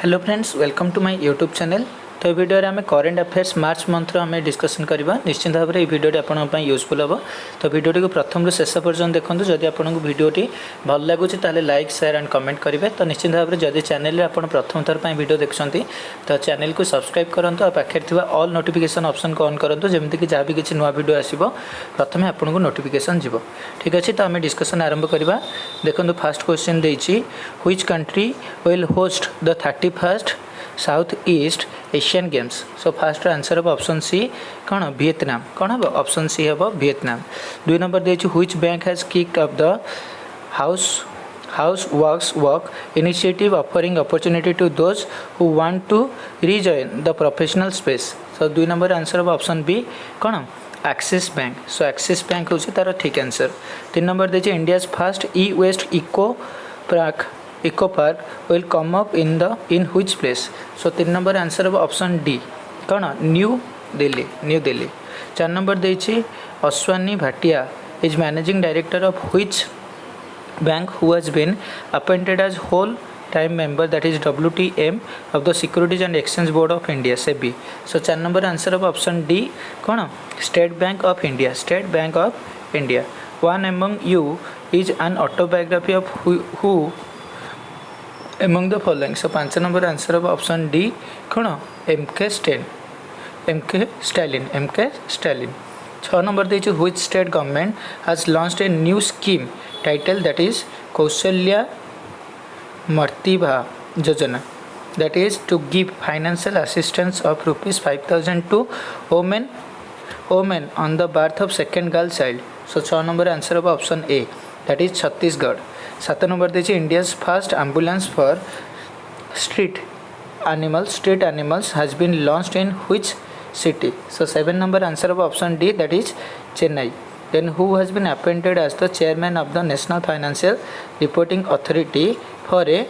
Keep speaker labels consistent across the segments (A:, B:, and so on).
A: Hello friends, welcome to my YouTube channel. तो ये video आम करेन्ट अफेयर्स मार्च मंथर आम डिस्कसन करवा। निश्चित भाव में भिडियो आपंप यूजफुल हम। तो भिडियो को प्रथम शेष पर्यटन देखो। जदि आपको भिडियोटी भल लगुच लाइक शेयर एंड कमेंट करेंगे। तो निश्चित भाव में जदि चैनल आप प्रथम थर पर भिडियो देखते तो चैनल को सब्सक्राइब करूँ और पाखे ऑल नोटिफिकेशन ऑप्शन को ऑन करूँ, जमीक जहाँ भी किसी नुआ भिडियो आसो प्रथम आपको नोटिफिकेशन जीव। ठीक अच्छे, तो आम डिस्कसन आरंभ करवा। देखो फास्ट क्वेश्चन देछि, which country will host the 31st south east Asian games. So fast answer हम ऑप्शन सी कौन वियतनाम। कौन हम ऑप्शन सी हम वियतनाम। 2 नंबर देछि, which bank has kicked up the house work initiative offering opportunity to those who want to rejoin the professional space. So 2 number answer हम option B कौन Axis bank. So Axis bank होछि तार ठीक answer. 3 number देछि, India's first e waste eco park will come up in which place. So 3 number answer हम option D कौन New Delhi. 4 number देछि, Ashwani Bhatia is managing director of which bank who has been appointed as whole time member that is WTM of the securities and exchange board of India SEBI. So 4 number answer of option D कौन State Bank of India. One among you is an autobiography of who among the following. So 5 number answer of option D कौन MK Stalin. 6 number देछि, which state government has launched a new scheme title that is कौशल्या मर्तिभा योजना that is to give financial assistance of rupees 5,000 to women on the birth of second girl child. So 6 number answer of option A that is Chhattisgarh. 7 number देछि, India's first ambulance for street animals has been launched in which city. So 7 number answer of option D that is Chennai. Then who has been appointed as the chairman of the National Financial Reporting Authority for a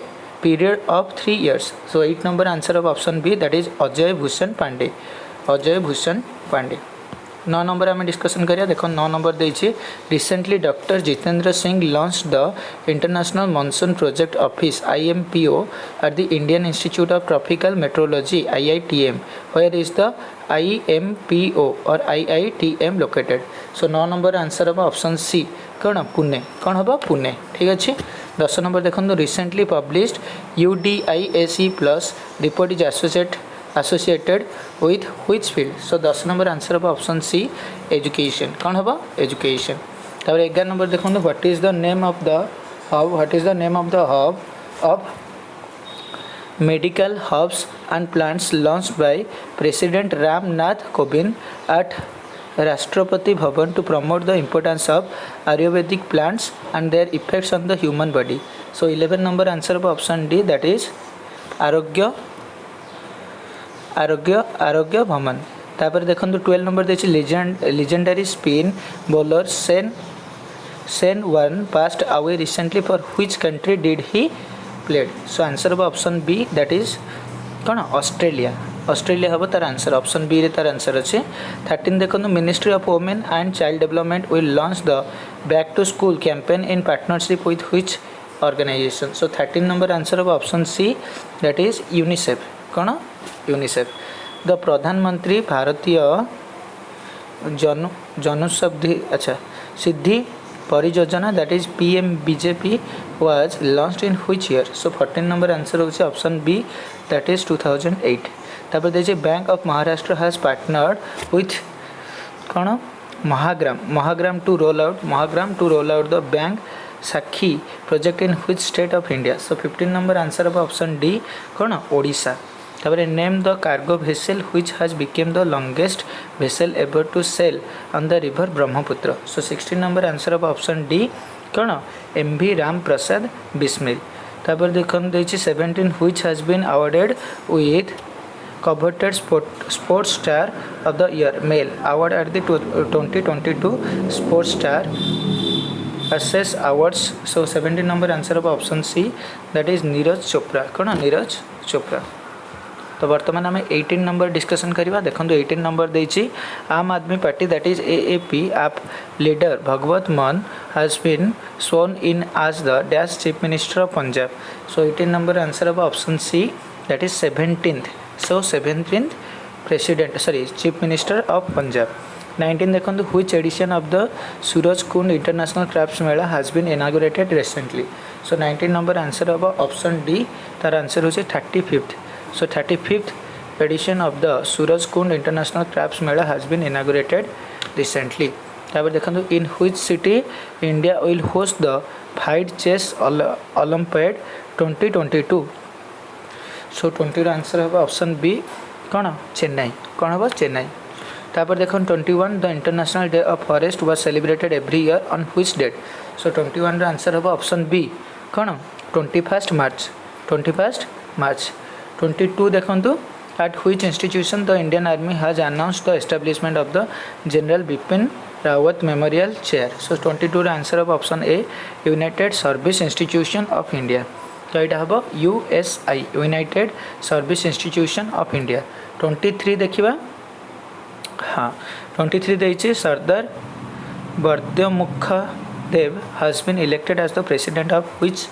A: period of 3 years. So 8 number answer of option B that is Ajay Bhushan Pandey. 9 number आम discussion करिया। देखो 9 number देछि, recently doctor Jitendra Singh launch the international monsoon project office IMPO at the Indian institute of tropical meteorology IITM। Where is the IMPO और IITM located. So 9 number answer हम option C कौन पुणे। कौन हम पुणे। ठीक अच्छे। 10 नंबर देखो, recently published UDISE plus report is associated with which field. So 10 number answer हम option C education. कौन हम एजुकेशन। तापर 11 नंबर देखो, what is the name of the hub of medical hubs and plants launched by president Ram Nath Kovind at Rashtrapati Bhavan to promote the importance of Ayurvedic plants and their effects on the human body. So 11 number answer हम option D that is Arogya Bhavan. तापर देखो 12 number देछि, legendary spin bowler Shane Warne passed away recently for which country did he played. So answer हम option B that is कौन Australia हम तार answer. Option B रे तार आंसर अच्छे। 13 देखो, ministry of women and child development will launch the back to school campaign in partnership with which organisation. So 13 number answer हम option C that is UNICEF. कौन UNICEF. The प्रधानमंत्री भारतीय सिद्धि परियोजना that is PMBJP was launched in which year. So 14 number answer होछि option B that is 2008। तापर देछि, bank of Maharashtra has partnered with कौन Mahagram to roll out the bank Sakhi project in which state of India. So 15 number answer of option D कौन ओडिशा। तापर name the cargo vessel which has become the longest vessel ever to sail on the river Brahmaputra. So 16 number answer of option D कौन MV Ram Prasad Bismil. तापर देखन देछि 17 which has been awarded with coveted sports star of the year male award at the 2022 sports star access awards. So 17 number answer of option C that is Neeraj Chopra. कौन नीरज चोपड़ा। तो बर्तमान आम 18 number discussion करवा। देखो 18 नंबर देछि, Aam Aadmi Party that is AAP AAP leader Bhagwant Mann has been sworn in as the dash chief minister of Punjab. So 18 number answer of option C that is 17th. So 17th president, sorry, chief minister of Punjab. 19 देखो which edition of the Suraj Kund International Crafts Mela has been inaugurated recently. So 19 number answer होगा option D, तार answer होचे 35th. So 35th edition of the Suraj Kund International Crafts Mela has been inaugurated recently. तापर देखो in which city India will host the Fight Chess Olympiad 2022. So 20 answer होगा option B कौन चेन्नई, कौन होगा चेन्नई. तापर देखो 21 the international day of forest was celebrated every year on which date. So 21 रो answer होगा ऑप्शन बी कौन 21 मार्च, 21 मार्च. 22 देखो at which institution the Indian Army has announced the establishment of the General Bipin Rawat Memorial Chair. So 22 row answer होगा option A United service institution of India. तो यहाँ हम USI United service institution of India. 23 देखिबा. हाँ 23 देखिए सरदार बर्दमुखदेव has been elected as the president of which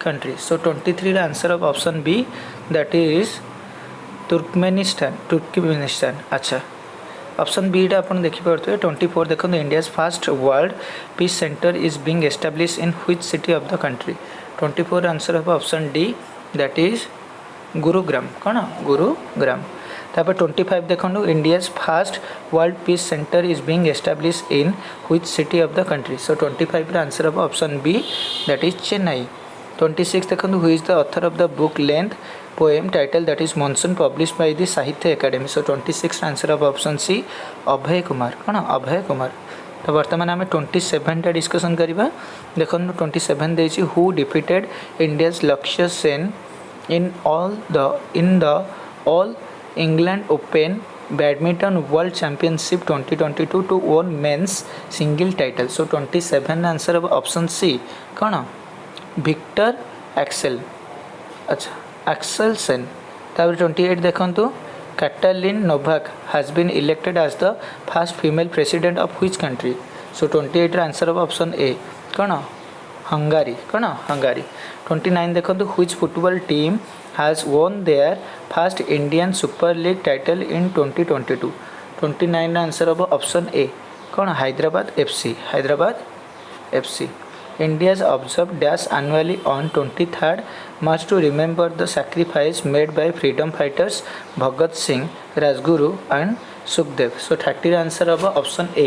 A: country. So 23 रो answer of option B that is Turkmenistan. अच्छा option B टा अपन देखि पारथि. 24 देखो India's first world peace centre is being establish in which city of the country. 24 answer होगा option D that is Gurugram, कौन गुरुग्राम. तापर 25 देखो India's first world peace centre is being establish in which city of the country. So 25 रा answer होगा option B that is Chennai. 26 देखो who is the author of the book length poem title that is Monsoon published by the Sahitya Academy. So 26 answer of option C Abhay Kumar, कौन अभय कुमार. तो वर्तमान आम 27 टा discussion करवा. देखो 27 देछि who defeated India's Lakshya Sen in the all England open badminton world championship 2022 to own men's single title. So 27 answer of option C कौन Viktor Axel. अच्छा एक्सेल सेन. तापर 28 देखो Katalin Novak has been elected as the first female president of which country. So 28 answer of option A कौन Hungary, कौन Hungary. 29 देखो which football team has won their first Indian super league title in 2022. 29 answer of option A कौन Hyderabad FC, Hyderabad FC. India's observed dash annually on 23rd March to remember the sacrifice made by freedom fighters Bhagat Singh, Rajguru and Sukhdev. So 30 answer of option A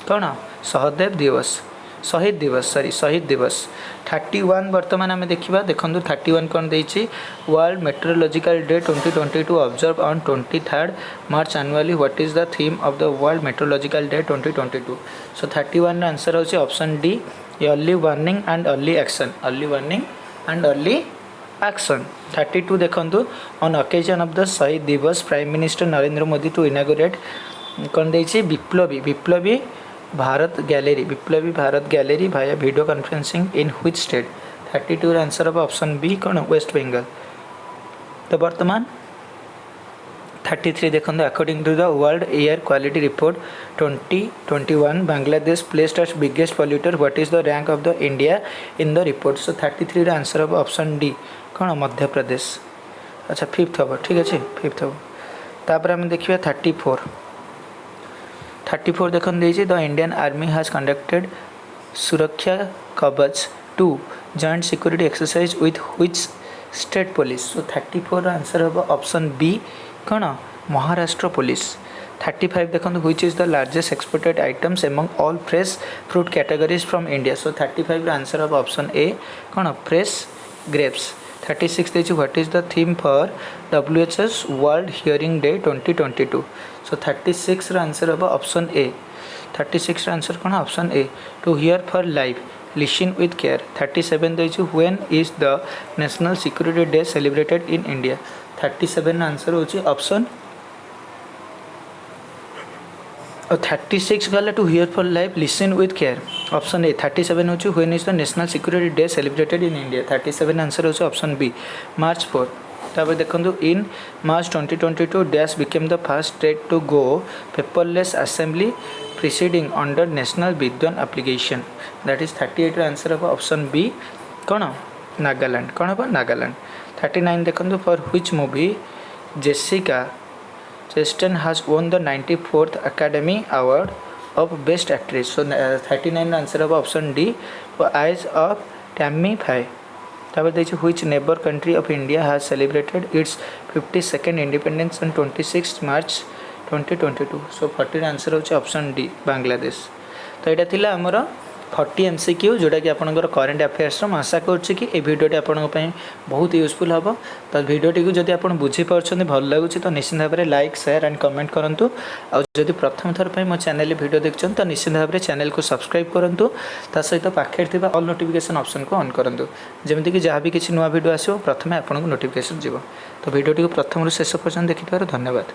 A: कौन सहदेव दिवस, शहीद दिवस, sorry शहीद दिवस. 31 वर्तमान आम देखा. देखो 31 कौन देछि world meteorological day 2022 observe on 23rd March annually. What is the theme of the world meteorological day 2022. So 31 answer होछि option D early warning and early action, early warning and early action. 32 देखो on occasion of the Shaheed Diwas prime minister Narendra Modi to inaugurate कौन देछि Biplobi Bharat gallery, Biplobi Bharat gallery via video conferencing in which state. 32 answer of option B कौन West Bengal. तो वर्तमान 33 देखो according to the world air quality report 2021 Bangladesh placed as biggest polluter. What is the rank of the India in the report. So 33 answer of option D कौन मध्य प्रदेश. अच्छा fifth हम, ठीक अच्छे fifth हम. तापर आम देखिए 34 देखो the Indian army has conducted सुरक्षा कवच 2 joint security exercise with which state police. So 34 answer हम ऑप्शन बी कौन महाराष्ट्र पुलिस. 35 देखो which is the largest exported items among all fresh fruit categories from India. So 35 answer of option A कौन fresh grapes. 36 देखिए what is the theme for WHO's world hearing day 2022. So 36 answer हम option A. 36 answer कौन option A to hear for live listen with care. 37 देखिए when is the national security day celebrated in India. 37 answer होची option और 36 गला to hear for life listen with care option A. 37 होची when is the national security day celebrated in India. 37 answer होची option B March 4. तापर देखो in March 2022 dash became the first state to go paperless assembly proceeding under national विद्वान application. That is 38 answer of option B कौन नागालैंड, कौन हम नागालैंड. 39 देखो for which movie Jessica Chastain has won the 94th Academy Award of Best Actress. So 39 answer हम option D eyes of Tammy Faye. तापर देखिए which neighbour country of India has celebrated its 52nd independence on 26 March 2022. So 40 answer होचे option D Bangladesh. तो यहाँ थिला हमर 40 MCQ जोटा कि आपनकर करेंट अफेयर्स मैं आशा करुच्ची कि भिडियोटी आपन बहुत यूजफुल हम. तो भिडियोटी को जब आप बुझीपार भल लगुच तो निश्चित भाव में लाइक शेयर एंड कमेंट करूँ. आदि प्रथम थर पर मो चैनल वीडियो देखते तो निश्चित भाव में चैनल को सब्सक्राइब करूँ. सहित पाखे ऑल नोटिफिकेशन ऑप्शन को ऑन करूँ जमीक जहाँ भी किसी नुआ वीडियो आसो प्रथम आपको नोटिफिकेशन जीव. तो भिडियोटी को प्रथम शेष पर्यटन देखिथार धन्यवाद.